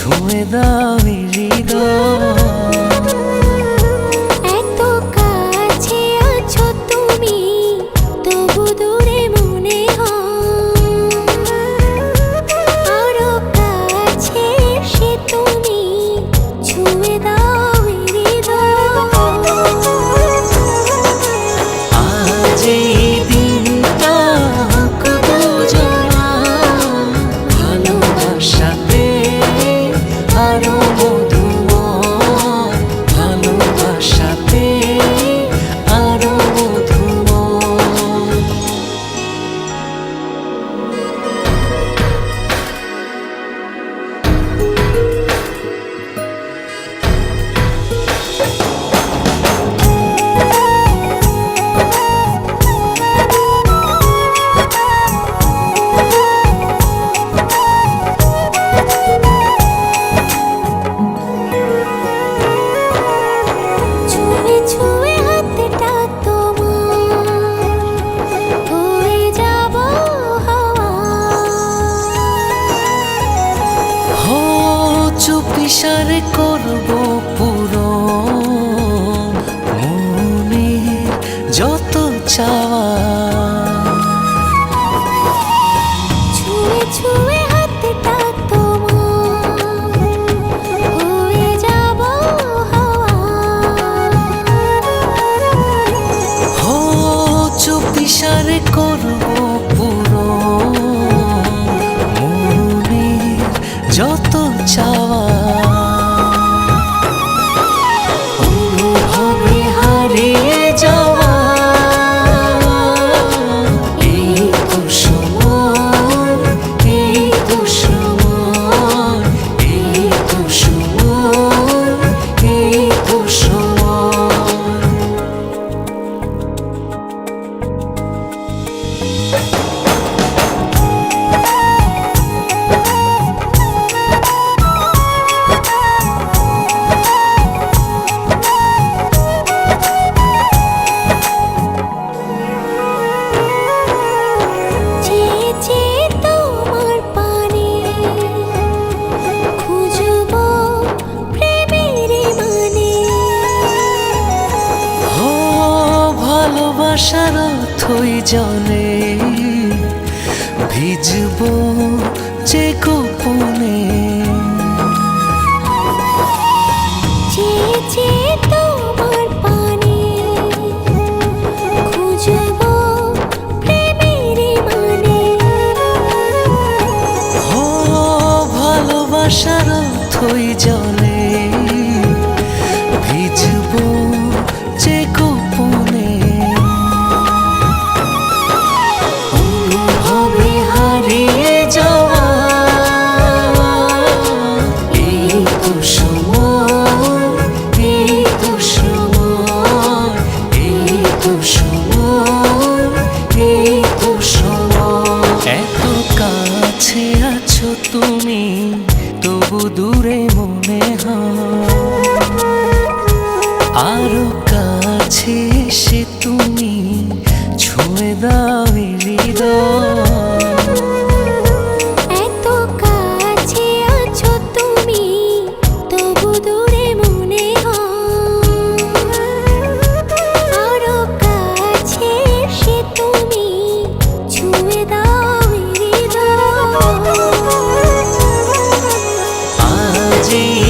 ছুঁয়ে দাও হৃদয়। এত কাছে আছো তুমি, তবু দূরে মনে হয়। আরো কাছে এসে তুমি ছুঁয়ে দাও হৃদয়। আজ এই দিনটা কবুজনা, ভালোবাসাতে আরো মধুময়, ভালোবাসাতে আরো মধুময়। ছুঁয়ে ছুঁয়ে হাতটা তোমার, হয়ে যাব হাওয়া। হো চুপিসারে করবো পুরো মনের যত চাওয়া। ছুঁয়ে ছুঁয়ে হাতটা তোমার, হয়ে যাব হাওয়া। হো চুপিসারে করবো পুরো মনের যত চাওয়া। অনুভবে হারিয়ে যাওয়া এই তো সময়, এই তো সময়, এই তো সময়, এই তো সময়। চেয়ে চেয়ে তোমার পানে খুঁজবো প্রেমের মানে। ও ভালোবাসার অথই জলে ভিজবো যে গোপনে। চেয়ে চেয়ে তোমার পানে খুঁজবো প্রেমের মানে। ও ভালোবাসার অথই জলে ভিজবো যে গোপনে। অনুভবে হারিয়ে যাওয়া এই তো সময়, এই তো সময়, এই তো সময়, এই তো সময়। এত কাছে আছো তুমি, তবু দূরে মনে হয়। আরো কাছে এসে তুমি ছুঁয়ে দাও হৃদয়। এত কাছে আছো তুমি, তবু দূরে মনে হয়। আরো কাছে এসে তুমি ছুঁয়ে দাও হৃদয়। আজ এই